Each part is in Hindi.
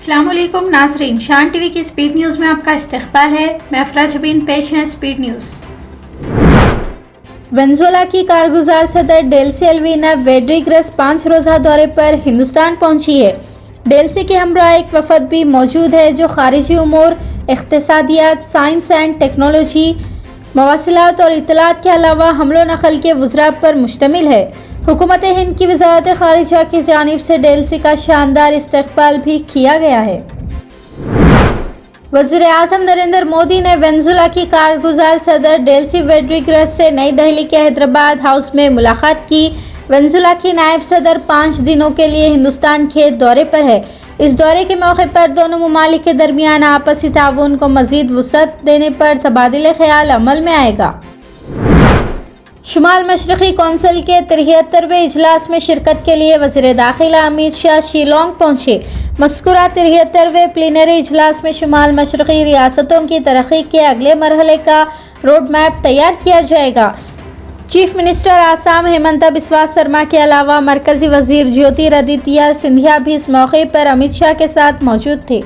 अस्सलामुअलैकुम नाज़रीन, शान टीवी की स्पीड न्यूज़ में आपका इस्तकबाल है। मैं अफरा जबीन, पेश है स्पीड न्यूज़। वेनेजुएला की कारगुजार सदर डेल्सी एल्वीना वेड्रिग्रेस 5 रोज़ा दौरे पर हिंदुस्तान पहुंची है। डेल्सी के हमरा एक वफद भी मौजूद है जो खारिजी उमूर, इख्तिसादियात, साइंस एंड टेक्नोलॉजी, मवासिलात और इत्तलात के अलावा हमलो नकल के वज़रा पर मुश्तमिल है। हुकूमत हिंद की वज़ारत ख़ारिजा की जानिब से डेल्सी का शानदार इस्तकबाल भी किया गया है। वज़ीर आज़म नरेंद्र मोदी ने वेनेजुएला की कारगुजार सदर डेल्सी वेड्रिग्रेस से नई दिल्ली के हैदराबाद हाउस में मुलाकात की। वेनेजुएला की नायब सदर 5 दिनों के लिए हिंदुस्तान के दौरे पर है। इस दौरे के मौके पर दोनों ममालिक के दरमियान आपसी ताउन को मज़ीद वुसअत देने पर तबादिले ख्याल अमल में आएगा। शुमाल मशरक़ी कौंसिल के 73वें इजलास में शिरकत के लिए वज़ीर दाखिला अमित शाह शिलोंग पहुँचे। मज़कूरा 73वें प्लीनरी इजलास में शुमाल मशरक़ी रियासतों की तरक्की के अगले मरहले का रोड मैप तैयार किया जाएगा। चीफ मिनिस्टर आसाम हेमंता बिस्वा शर्मा के अलावा मरकजी वज़ीर ज्योतिरादित्य सिंधिया भी इस मौके पर अमित शाह के साथ मौजूद थे।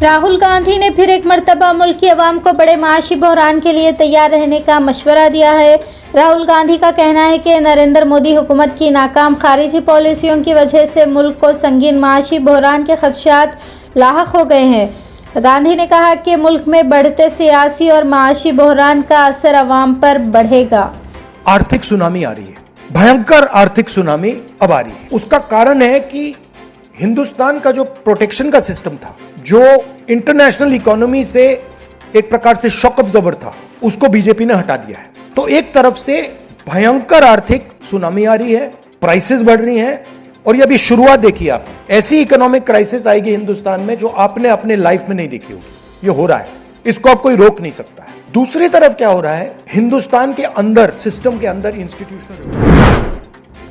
राहुल गांधी ने फिर एक मरतबा मुल्क की अवाम को बड़े माशी बहरान के लिए तैयार रहने का मशवरा दिया है। राहुल गांधी का कहना है कि नरेंद्र मोदी हुकूमत की नाकाम खारिजी पॉलिसियों की वजह से मुल्क को संगीन माशी बहरान के खदशात लाहक हो गए हैं। गांधी ने कहा कि मुल्क में बढ़ते सियासी और माशी बहरान का असर अवाम पर बढ़ेगा। आर्थिक सुनामी आ रही है, भयंकर आर्थिक सुनामी अब आ रही है। उसका कारण है कि हिंदुस्तान का जो प्रोटेक्शन का सिस्टम था, जो इंटरनेशनल इकोनॉमी से एक प्रकार से शॉक अब्जॉर्बर था, उसको बीजेपी ने हटा दिया है। तो एक तरफ से भयंकर आर्थिक सुनामी आ रही है, प्राइसेस बढ़ रही हैं, और ये अभी शुरुआत देखिए आप, ऐसी इकोनॉमिक क्राइसिस आएगी हिंदुस्तान में जो आपने अपने लाइफ में नहीं देखी होगी। ये हो रहा है, इसको अब कोई रोक नहीं सकता है। दूसरी तरफ क्या हो रहा है, हिंदुस्तान के अंदर, सिस्टम के अंदर इंस्टीट्यूशन।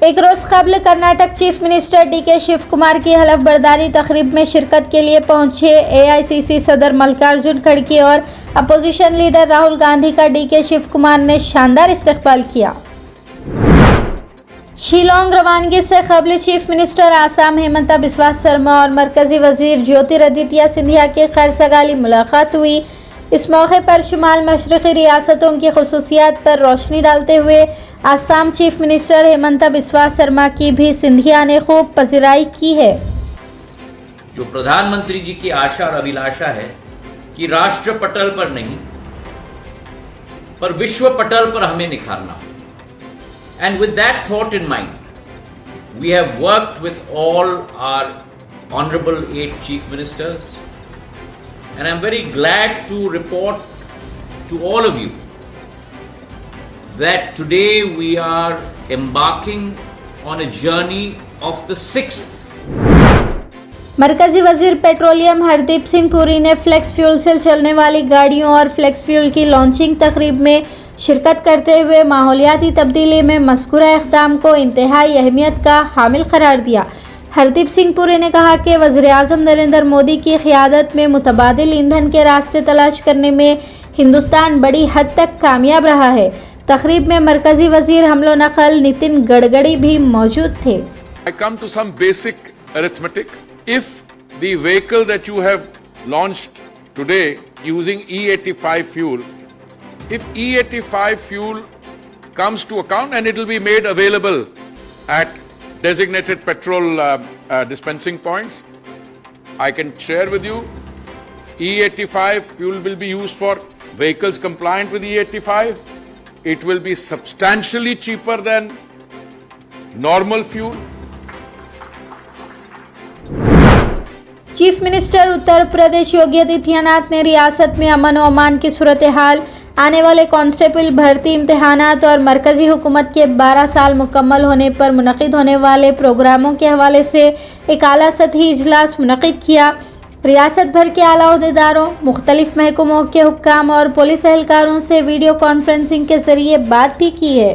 एक रोज कबल कर्नाटक चीफ मिनिस्टर डीके शिव कुमार की हलफ बर्दारी तकरीब में शिरकत के लिए पहुंचे एआईसीसी सदर मल्लिकार्जुन खड़गे और अपोजिशन लीडर राहुल गांधी का डीके शिव कुमार ने शानदार इस्तकबाल किया। शिलोंग रवानगी से कबल चीफ मिनिस्टर आसाम हेमंता बिस्वा शर्मा और मरकजी वजीर ज्योतिरादित्य सिंधिया की खैरसगाली मुलाकात हुई। इस मौके पर शुमाल मशरक़ी रियासतों की खुसूसियात पर रोशनी डालते हुए आसाम चीफ मिनिस्टर हेमंता बिस्वा शर्मा की भी सिंधिया ने खूब पज़िराई की है। जो प्रधानमंत्री जी की आशा और अभिलाषा है कि राष्ट्र पटल पर नहीं पर विश्व पटल पर हमें निखारना। And with that thought in mind we have worked with all our honourable 8 chief ministers and I'm very glad to report to all of you that today we are embarking on a journey of the 6th। मरकजी वजीर पेट्रोलियम हरदीप सिंह पुरी ने फ्लेक्स फ्यूल से चलने वाली गाड़ियों और फ्लेक्स फ्यूल की लॉन्चिंग तकरीब में शिरकत करते हुए माहौलियाती तब्दीली में मज़कूरा इक़दाम को इंतहाई अहमियत का हामिल करार दिया। हरदीप सिंह पुरी ने कहा कि वज़ीर आज़म नरेंद्र मोदी की क़ियादत में मुतबादिल ईंधन के रास्ते तलाश करने में हिंदुस्तान बड़ी हद तक कामयाब रहा है। तकरीब में मरकजी वज़ीर हमलो नकल नितिन गडकरी भी मौजूद थे। I come to some basic arithmetic. If the vehicle that you have launched today using E85 fuel, if E85 fuel comes to account and it will be made available at designated petrol dispensing points, I can share with you E85 fuel will be used for vehicles compliant with E85. It will be substantially cheaper than normal fuel. Chief minister Uttar Pradesh Yogi Adityanath ने रियासत में अमन व अमान की सूरत हाल, आने वाले कांस्टेबल भर्ती इम्तहानात और मरकजी हुकूमत के 12 साल मुकम्मल होने पर मुनक़िद होने वाले प्रोग्रामों के हवाले से एक आला सतही इजलास मुनक़िद किया। रियासत भर के आला अहदेदारों, मुख्तलिफ महकमों के हुक्काम और पुलिस एहलकारों से वीडियो कॉन्फ्रेंसिंग के जरिए बात भी की है।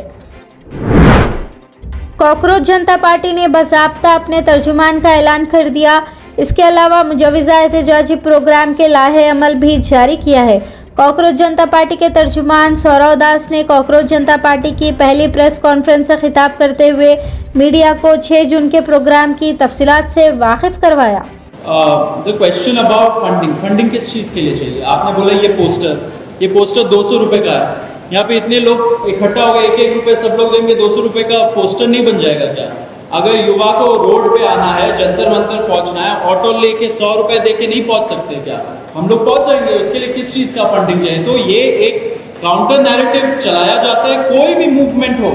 कॉकरोच जनता पार्टी ने बाज़ाब्ता अपने तर्जुमान का ऐलान कर दिया। इसके अलावा मुजव्विज़ा एहतजाजी प्रोग्राम के लाहे अमल भी जारी किया है। कॉकरोच जनता पार्टी के तर्जुमान सौरव दास ने कॉकरोच जनता पार्टी की पहली प्रेस कॉन्फ्रेंस से खिताब करते हुए मीडिया को 6 जून के प्रोग्राम की तफसीलात से वाकिफ करवाया। द क्वेश्चन अबाउट फंडिंग किस चीज़ के लिए चाहिए? आपने बोला ये पोस्टर 200 रुपये का है। यहाँ पे इतने लोग इकट्ठा हो गए, 1-1 रुपये सब लोग देंगे, 200 रुपये का पोस्टर नहीं बन जाएगा क्या? अगर युवा को रोड पे आना है, जंतर मंतर पहुंचना है, ऑटो लेके 100 रुपए देके नहीं पहुंच सकते क्या? हम लोग पहुंच जाएंगे। उसके लिए किस चीज का फंडिंग चाहिए? तो ये एक काउंटर नैरेटिव चलाया जाता है। कोई भी मूवमेंट हो,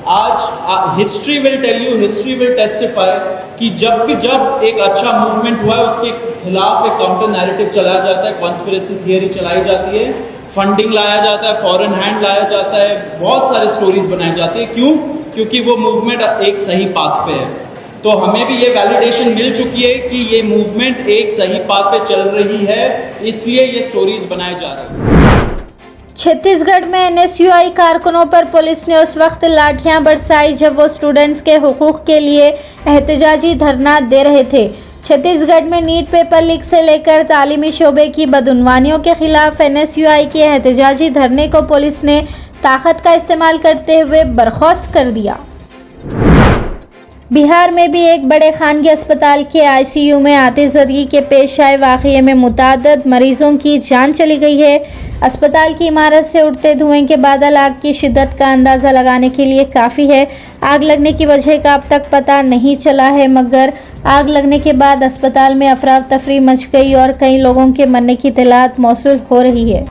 आज history will tell you, history will testify कि जब एक अच्छा मूवमेंट हुआ है उसके खिलाफ एक काउंटर नैरेटिव चलाया जाता है, कॉन्स्पिरेसी थियरी चलाई जाती है, फंडिंग लाया जाता है, फॉरेन हैंड लाया जाता है, बहुत सारे स्टोरीज बनाई जाती है। क्यों? क्योंकि वो मूवमेंट एक सही पाथ पे है। तो हमें भी ये वैलिडेशन मिल चुकी है कि ये मूवमेंट एक सही पाथ पे चल रही है, इसलिए ये स्टोरीज बनाए जा रहे हैं। छत्तीसगढ़ में एनएसयूआई कारकुनों पर पुलिस ने उस वक्त लाठियां बरसाई जब वो स्टूडेंट्स के हुकूक के लिए एहतजाजी धरना दे रहे थे। छत्तीसगढ़ में नीट पेपर लीक से लेकर तालीमी शोबे की बदउनवानियों के खिलाफ एनएसयूआई के एहतजाजी धरने को पुलिस ने ताकत का इस्तेमाल करते हुए बर्खास्त कर दिया। बिहार में भी एक बड़े खानगी अस्पताल के आईसीयू में आतिशबाजी के पेश आए वाक़ये में मुताद्दद मरीजों की जान चली गई है। अस्पताल की इमारत से उठते धुएं के बादल आग की शिद्दत का अंदाज़ा लगाने के लिए काफ़ी है। आग लगने की वजह का अब तक पता नहीं चला है, मगर आग लगने के बाद अस्पताल में अफरा तफरी मच गई और कई लोगों के मरने की इत्तलात मौसूल हो रही है।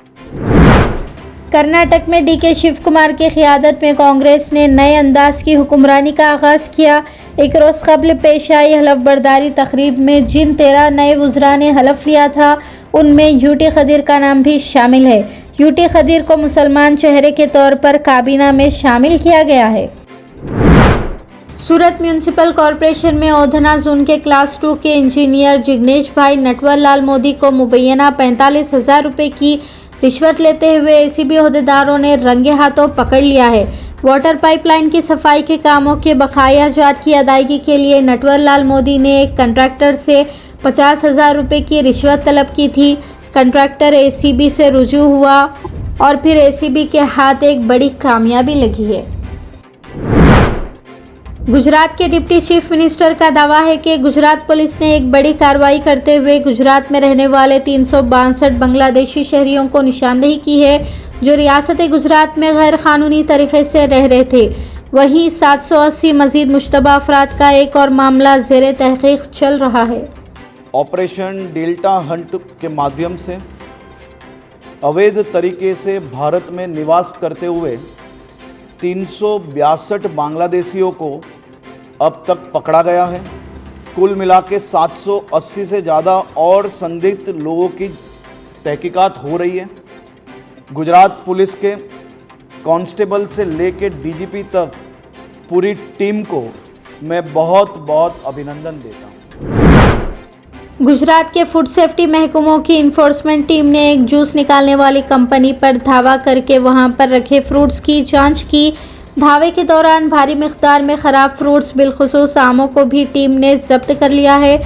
कर्नाटक में डीके शिव कुमार की क़ियादत में कांग्रेस ने नए अंदाज की हुक्मरानी का आगाज़ किया। एक रोज़ कबल पेश आई हलफ बर्दारी तकरीब में जिन 13 नए वज़रा ने हलफ लिया था उनमें यूटी खदीर का नाम भी शामिल है। यूटी खदीर को मुसलमान चेहरे के तौर पर काबीना में शामिल किया गया है। सूरत म्यूनिसिपल कॉरपोरेशन में ओधना जोन के क्लास 2 के इंजीनियर जिग्नेश भाई नटवर लाल मोदी को मुबैना 45,000 रुपये की रिश्वत लेते हुए एसीबी ओहदेदारों ने रंगे हाथों पकड़ लिया है। वाटर पाइपलाइन की सफाई के कामों के बकाया जात की अदायगी के लिए नटवर लाल मोदी ने एक कंट्रैक्टर से 50,000 रुपये की रिश्वत तलब की थी। कंट्रैक्टर एसीबी से रुजू हुआ और फिर एसीबी के हाथ एक बड़ी कामयाबी लगी है। गुजरात के डिप्टी चीफ मिनिस्टर का दावा है कि गुजरात पुलिस ने एक बड़ी कार्रवाई करते हुए गुजरात में रहने वाले 362 बांग्लादेशी शहरियों को निशानदेही की है जो रियासत गुजरात में गैर कानूनी तरीके से रह रहे थे। वहीं 780 मजीद मुश्तबा अफराद का एक और मामला ज़ेरे तहकीक चल रहा है। ऑपरेशन डेल्टा हंट के माध्यम से अवैध तरीके से भारत में निवास करते हुए 362 बांग्लादेशियों को अब तक पकड़ा गया है। कुल मिला के 780 से ज़्यादा और संदिग्ध लोगों की तहकीकात हो रही है। गुजरात पुलिस के कांस्टेबल से लेकर डीजीपी तक पूरी टीम को मैं बहुत बहुत अभिनंदन देता हूँ। गुजरात के फूड सेफ्टी महकमों की इन्फोर्समेंट टीम ने एक जूस निकालने वाली कंपनी पर धावा करके वहां पर रखे फ्रूट्स की जांच की। धावे के दौरान भारी मिक़दार में ख़राब फ्रूट्स बिलखुसूस आमों को भी टीम ने जब्त कर लिया है।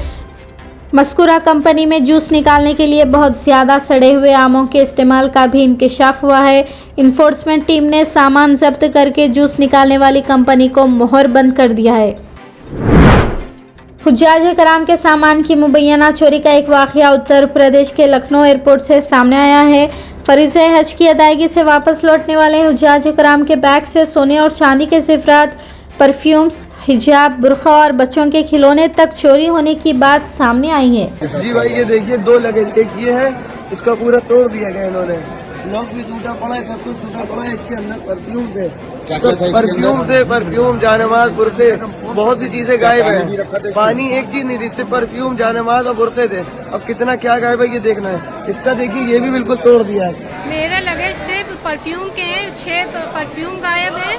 मज़कूरा कंपनी में जूस निकालने के लिए बहुत ज़्यादा सड़े हुए आमों के इस्तेमाल का भी इंकशाफ हुआ है। इन्फोर्समेंट टीम ने सामान जब्त करके जूस निकालने वाली कंपनी को मोहर बंद कर दिया है। हुज्जाज कराम के सामान की मुबैना चोरी का एक वाक़या उत्तर प्रदेश के लखनऊ एयरपोर्ट से सामने आया है। फरीज़ हज की अदायगी से वापस लौटने वाले हुज्जाज कराम के बैग से सोने और चांदी के ज़ेवरात, परफ्यूम्स, हिजाब, बुरखा और बच्चों के खिलौने तक चोरी होने की बात सामने आई है। जी भाई ये देखिए 2 लगेज, एक ये है, इसका पूरा तोड़ दिया गया इन्होंने, लॉक भी टूटा पड़ा है, सब कुछ टूटा पड़ा है। इसके अंदर परफ्यूम थे, परफ्यूम जानमाज, बुरखे, बहुत सी चीजें गायब है। पानी एक चीज नहीं थी, सिर्फ परफ्यूम, जानमाज और बुरखे थे। अब कितना क्या गायब है ये देखना है। इसका देखिए ये भी बिल्कुल तोड़ दिया है। मेरे लगेज सिर्फ परफ्यूम के हैं, 6 परफ्यूम गायब है,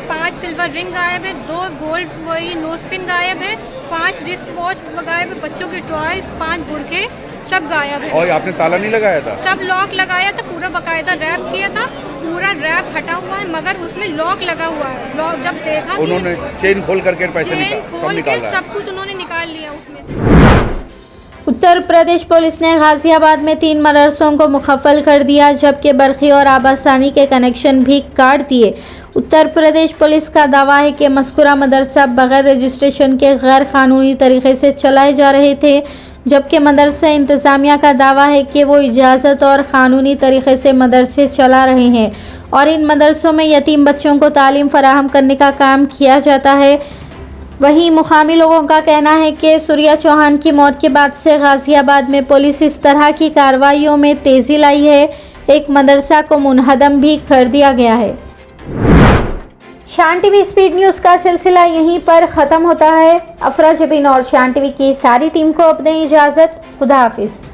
5 सिल्वर रिंग गायब है, 2 गोल्ड वही नोज पिन गायब है, 5 रिस्ट वॉच गायब है, बच्चों के टॉयज, 5 बुरखे सब गायब है। और आपने ताला नहीं लगाया था? सब लॉक लगाया था, पूरा बकायदा रैप किया था, पूरा रैप हटा हुआ है मगर उसमें लॉक लगा हुआ है। लॉक जब देखा उन्होंने चेन खोल करके पैसे चेन खोल के सब कुछ उन्होंने निकाल लिया उसमें से। उत्तर प्रदेश पुलिस ने गाजियाबाद में 3 मदरसों को मुखफ़ल कर दिया, जबकि बरखी और आबासानी के कनेक्शन भी काट दिए। उत्तर प्रदेश पुलिस का दावा है कि मज़कूरा मदरसा बगैर रजिस्ट्रेशन के गैर कानूनी तरीके से चलाए जा रहे थे, जबकि मदरसा इंतज़ामिया का दावा है कि वो इजाज़त और क़ानूनी तरीके से मदरसे चला रहे हैं और इन मदरसों में यतीम बच्चों को तालीम फराहम करने का काम किया जाता है। वहीं मुकामी लोगों का कहना है कि सूर्या चौहान की मौत के बाद से गाजियाबाद में पुलिस इस तरह की कार्रवाइयों में तेज़ी लाई है। एक मदरसा को मुनहदम भी कर दिया गया है। शान टीवी स्पीड न्यूज़ का सिलसिला यहीं पर ख़त्म होता है। अफरा जबीन और शान टीवी की सारी टीम को अब दें इजाज़त। खुदा हाफिज़।